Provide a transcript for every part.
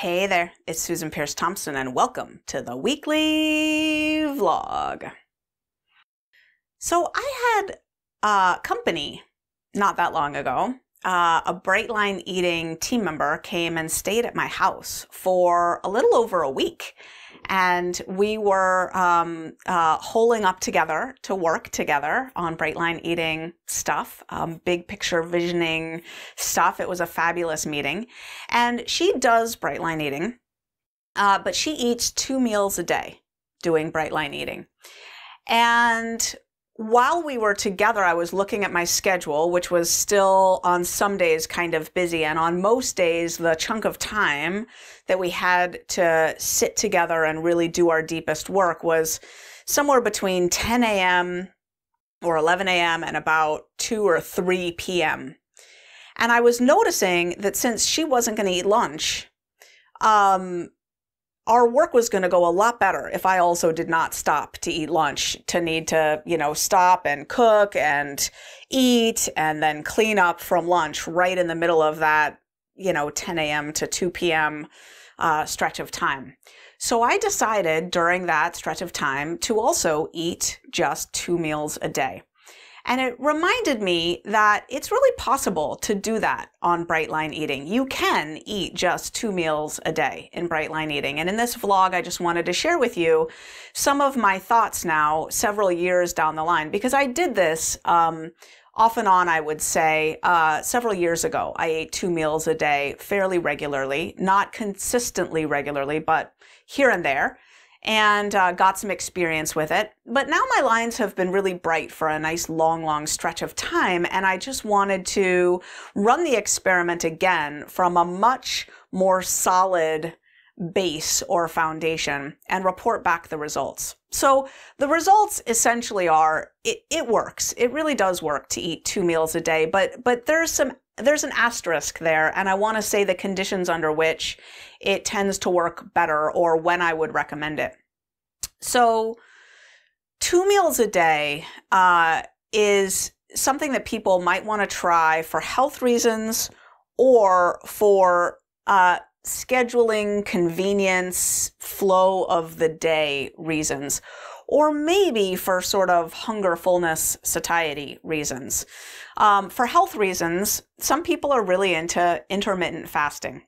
Hey there, it's Susan Pierce Thompson, and welcome to the weekly vlog. So I had company not that long ago. A Bright Line Eating team member came and stayed at my house for a little over a week. And we were holing up together to work together on Bright Line Eating stuff, big picture visioning stuff. It was a fabulous meeting. And she does Bright Line Eating, but she eats 2 meals a day doing Bright Line Eating. And while we were together, I was looking at my schedule, which was still on some days kind of busy. And on most days, the chunk of time that we had to sit together and really do our deepest work was somewhere between 10 a.m. or 11 a.m. and about 2 or 3 p.m. And I was noticing that since she wasn't going to eat lunch, our work was going to go a lot better if I also did not stop to eat lunch, to need to, stop and cook and eat and then clean up from lunch right in the middle of that, 10 a.m. to 2 p.m. Stretch of time. So I decided during that stretch of time to also eat just 2 meals a day. And it reminded me that it's really possible to do that on Bright Line Eating. You can eat just 2 meals a day in Bright Line Eating. And in this vlog, I just wanted to share with you some of my thoughts now, several years down the line, because I did this off and on, I would say, several years ago. I ate 2 meals a day fairly regularly, not consistently regularly, but here and there. And got some experience with it. But now my lines have been really bright for a nice long stretch of time, and I just wanted to run the experiment again from a much more solid base or foundation and report back the results. So the results essentially are, it works. It really does work to eat 2 meals a day, but there's an asterisk there, and I want to say the conditions under which it tends to work better or when I would recommend it. So 2 meals a day is something that people might want to try for health reasons or for scheduling, convenience, flow of the day reasons, or maybe for sort of hunger, fullness, satiety reasons. For health reasons, some people are really into intermittent fasting.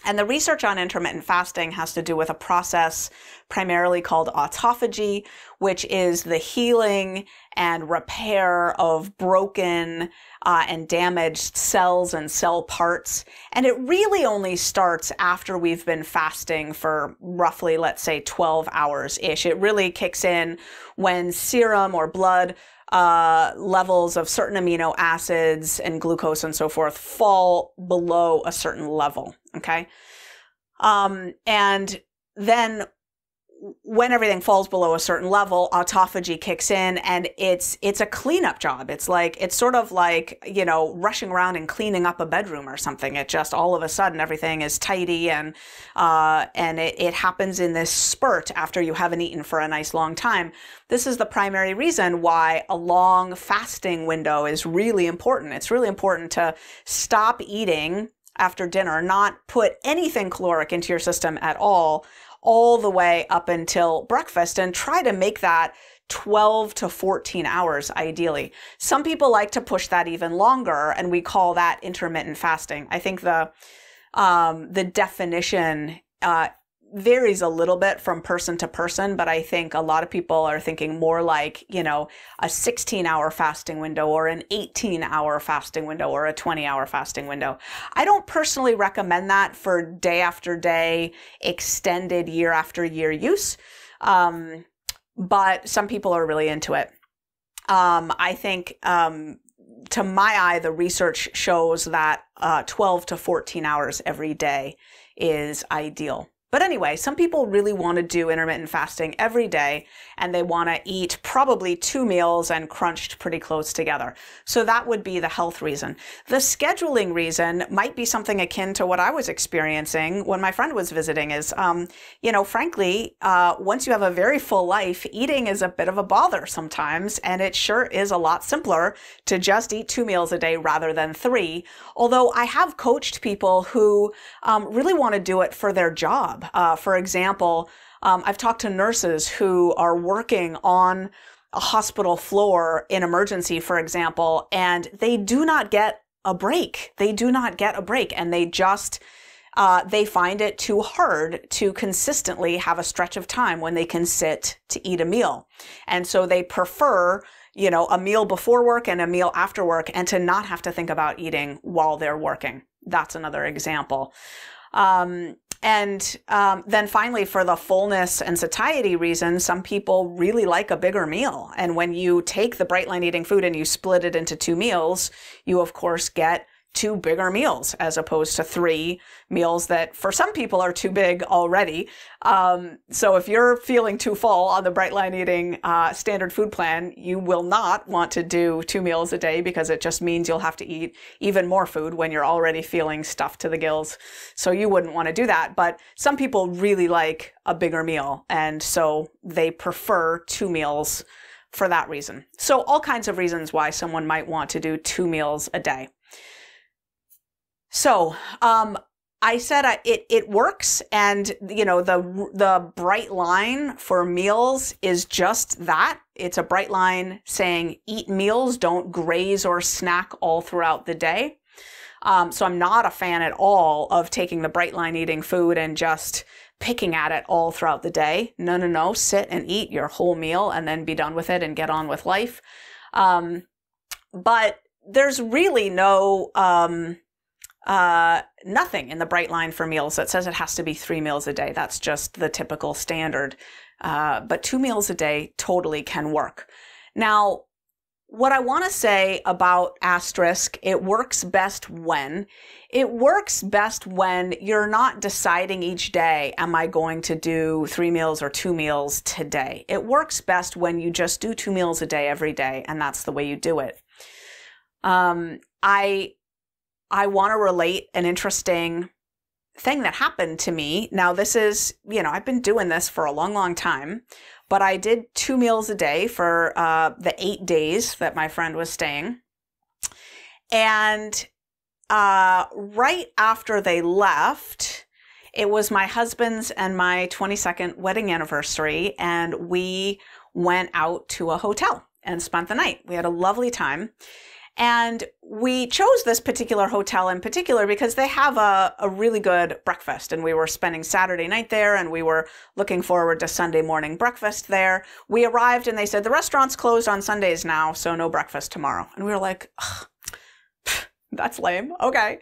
And the research on intermittent fasting has to do with a process primarily called autophagy, which is the healing and repair of broken and damaged cells and cell parts. And it really only starts after we've been fasting for roughly, let's say, 12 hours-ish. It really kicks in when serum or blood levels of certain amino acids and glucose and so forth fall below a certain level, okay? And then when everything falls below a certain level, autophagy kicks in, and it's a cleanup job. It's sort of like, rushing around and cleaning up a bedroom or something. It just all of a sudden everything is tidy, and it happens in this spurt after you haven't eaten for a nice long time. This is the primary reason why a long fasting window is really important. It's really important to stop eating after dinner, not put anything caloric into your system at all the way up until breakfast, and try to make that 12 to 14 hours ideally. Some people like to push that even longer, and we call that intermittent fasting. I think the definition varies a little bit from person to person, but I think a lot of people are thinking more like, a 16-hour fasting window or an 18-hour fasting window or a 20-hour fasting window. I don't personally recommend that for day after day, extended year after year use, but some people are really into it. I think, to my eye, the research shows that 12 to 14 hours every day is ideal. But anyway, some people really want to do intermittent fasting every day, and they want to eat probably 2 meals and crunched pretty close together. So that would be the health reason. The scheduling reason might be something akin to what I was experiencing when my friend was visiting is, frankly, once you have a very full life, eating is a bit of a bother sometimes, and it sure is a lot simpler to just eat 2 meals a day rather than 3. Although I have coached people who really want to do it for their job. For example, I've talked to nurses who are working on a hospital floor in emergency, for example, and they do not get a break. They do not get a break, and they just they find it too hard to consistently have a stretch of time when they can sit to eat a meal. And so they prefer, a meal before work and a meal after work, and to not have to think about eating while they're working. That's another example. Then finally, for the fullness and satiety reason, some people really like a bigger meal. And when you take the Bright Line Eating food and you split it into 2 meals, you of course get 2 bigger meals as opposed to 3 meals that for some people are too big already. So if you're feeling too full on the Bright Line Eating standard food plan, you will not want to do 2 meals a day, because it just means you'll have to eat even more food when you're already feeling stuffed to the gills. So you wouldn't want to do that. But some people really like a bigger meal, and so they prefer 2 meals for that reason. So all kinds of reasons why someone might want to do 2 meals a day. So, I said it works, and the bright line for meals is just that. It's a bright line saying eat meals, don't graze or snack all throughout the day. So I'm not a fan at all of taking the Bright Line Eating food and just picking at it all throughout the day. No, sit and eat your whole meal and then be done with it and get on with life. But there's really nothing in the Bright Line for meals that says it has to be 3 meals a day. That's just the typical standard. But 2 meals a day totally can work. Now, what I want to say about asterisk, it works best when you're not deciding each day, am I going to do 3 meals or 2 meals today? It works best when you just do 2 meals a day every day, and that's the way you do it. I want to relate an interesting thing that happened to me. Now, this is, I've been doing this for a long, long time, but I did 2 meals a day for the 8 days that my friend was staying. And right after they left, it was my husband's and my 22nd wedding anniversary, and we went out to a hotel and spent the night. We had a lovely time. And we chose this particular hotel in particular because they have a really good breakfast. And we were spending Saturday night there, and we were looking forward to Sunday morning breakfast there. We arrived and they said, the restaurant's closed on Sundays now, so no breakfast tomorrow. And we were like, that's lame. Okay.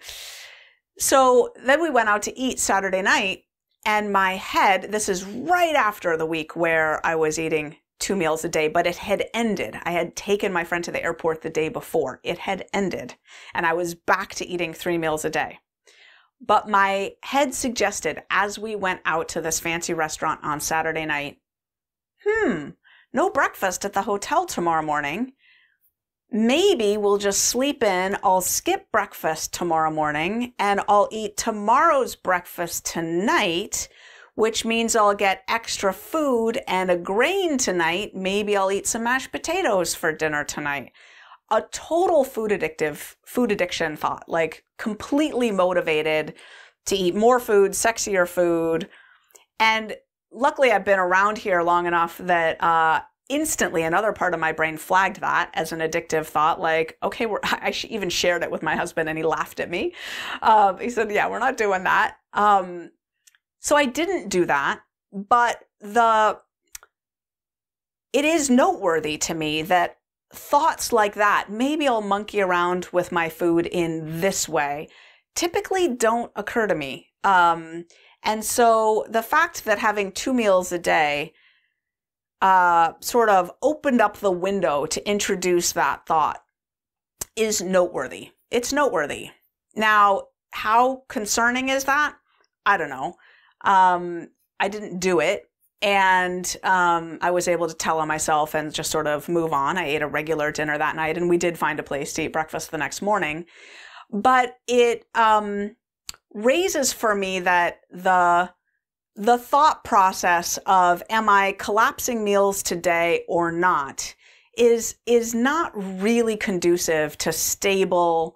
So then we went out to eat Saturday night, and my head, this is right after the week where I was eating 2 meals a day, but it had ended. I had taken my friend to the airport the day before. It had ended, and I was back to eating 3 meals a day. But my head suggested, as we went out to this fancy restaurant on Saturday night, no breakfast at the hotel tomorrow morning. Maybe we'll just sleep in. I'll skip breakfast tomorrow morning, and I'll eat tomorrow's breakfast tonight, which means I'll get extra food and a grain tonight. Maybe I'll eat some mashed potatoes for dinner tonight. A total food addiction thought, like completely motivated to eat more food, sexier food. And luckily I've been around here long enough that instantly another part of my brain flagged that as an addictive thought. Like, okay, I even shared it with my husband, and he laughed at me. He said, yeah, we're not doing that. So I didn't do that, but it is noteworthy to me that thoughts like that, maybe I'll monkey around with my food in this way, typically don't occur to me. And so the fact that having 2 meals a day sort of opened up the window to introduce that thought is noteworthy. It's noteworthy. Now, how concerning is that? I don't know. I didn't do it. And I was able to tell on myself and just sort of move on. I ate a regular dinner that night, and we did find a place to eat breakfast the next morning. But it raises for me that the thought process of, am I collapsing meals today or not, is not really conducive to stable,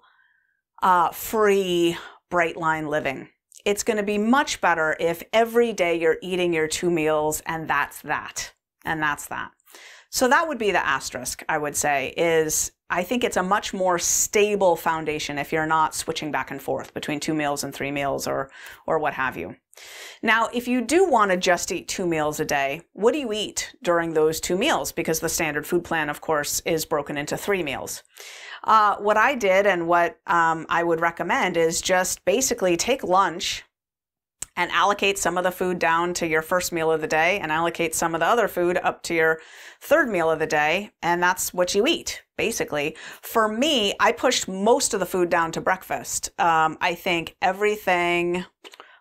free, bright line living. It's going to be much better if every day you're eating your 2 meals and that's that. And that's that. So that would be the asterisk, I would say, is I think it's a much more stable foundation if you're not switching back and forth between 2 meals and 3 meals or what have you. Now, if you do want to just eat 2 meals a day, what do you eat during those 2 meals? Because the standard food plan, of course, is broken into 3 meals. What I did and what I would recommend is just basically take lunch and allocate some of the food down to your first meal of the day and allocate some of the other food up to your third meal of the day. And that's what you eat, basically. For me, I pushed most of the food down to breakfast. I think everything,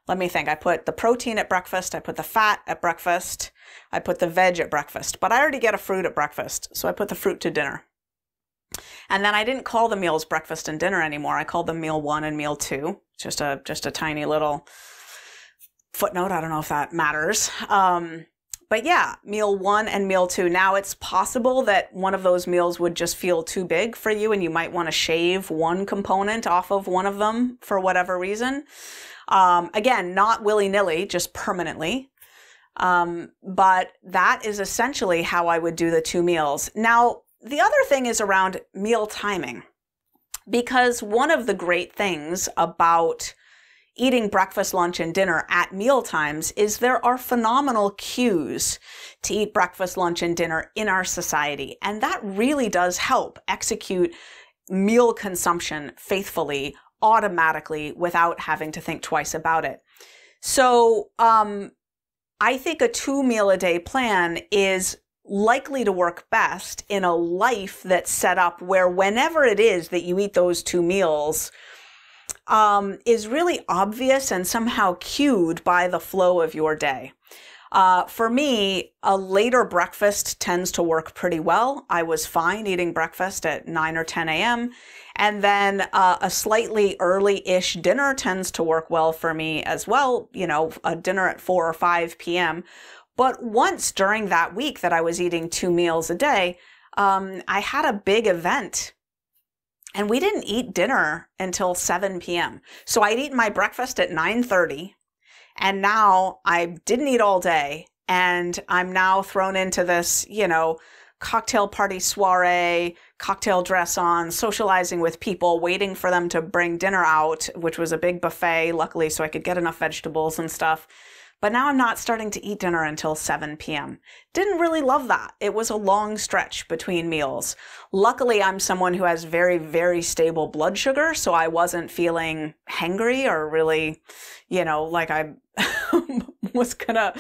let me think, I put the protein at breakfast, I put the fat at breakfast, I put the veg at breakfast, but I already get a fruit at breakfast. So I put the fruit to dinner. And then I didn't call the meals breakfast and dinner anymore. I called them meal 1 and meal 2. Just a tiny little footnote. I don't know if that matters. But yeah, meal 1 and meal 2. Now it's possible that one of those meals would just feel too big for you and you might want to shave one component off of one of them for whatever reason. Again, not willy-nilly, just permanently. But that is essentially how I would do the 2 meals. Now, the other thing is around meal timing, because one of the great things about eating breakfast, lunch, and dinner at meal times is there are phenomenal cues to eat breakfast, lunch, and dinner in our society. And that really does help execute meal consumption faithfully, automatically, without having to think twice about it. So I think a 2 meal a day plan is likely to work best in a life that's set up where whenever it is that you eat those 2 meals is really obvious and somehow cued by the flow of your day. For me, a later breakfast tends to work pretty well. I was fine eating breakfast at 9 or 10 a.m. And then a slightly early-ish dinner tends to work well for me as well. You know, a dinner at 4 or 5 p.m. But once during that week that I was eating 2 meals a day, I had a big event. And we didn't eat dinner until 7 p.m. So I'd eaten my breakfast at 9:30. And now I didn't eat all day. And I'm now thrown into this, you know, cocktail party soiree, cocktail dress on, socializing with people, waiting for them to bring dinner out, which was a big buffet, luckily, so I could get enough vegetables and stuff. But now I'm not starting to eat dinner until 7 p.m. Didn't really love that. It was a long stretch between meals. Luckily, I'm someone who has very, very stable blood sugar, so I wasn't feeling hangry or really, you know, like I was gonna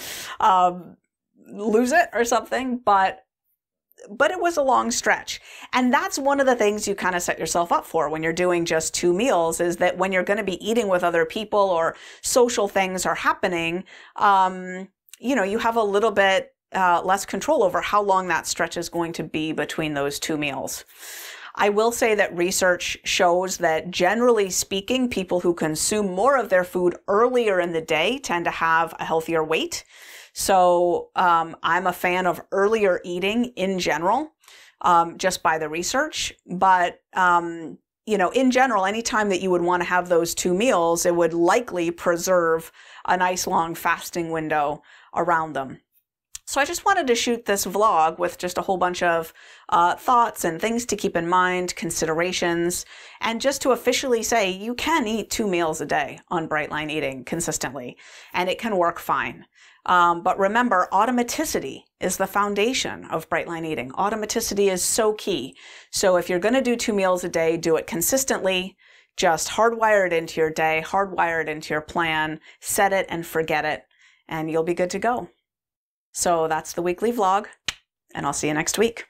lose it or something. But it was a long stretch. And that's one of the things you kind of set yourself up for when you're doing just 2 meals, is that when you're going to be eating with other people or social things are happening, you know, you have a little bit less control over how long that stretch is going to be between those 2 meals. I will say that research shows that generally speaking, people who consume more of their food earlier in the day tend to have a healthier weight. So I'm a fan of earlier eating in general, just by the research. But, you know, in general, anytime that you would want to have those 2 meals, it would likely preserve a nice long fasting window around them. So I just wanted to shoot this vlog with just a whole bunch of thoughts and things to keep in mind, considerations, and just to officially say you can eat 2 meals a day on Bright Line Eating consistently, and it can work fine. But remember, automaticity is the foundation of Bright Line Eating. Automaticity is so key. So if you're going to do 2 meals a day, do it consistently. Just hardwire it into your day, hardwire it into your plan, set it and forget it, and you'll be good to go. So that's the weekly vlog, and I'll see you next week.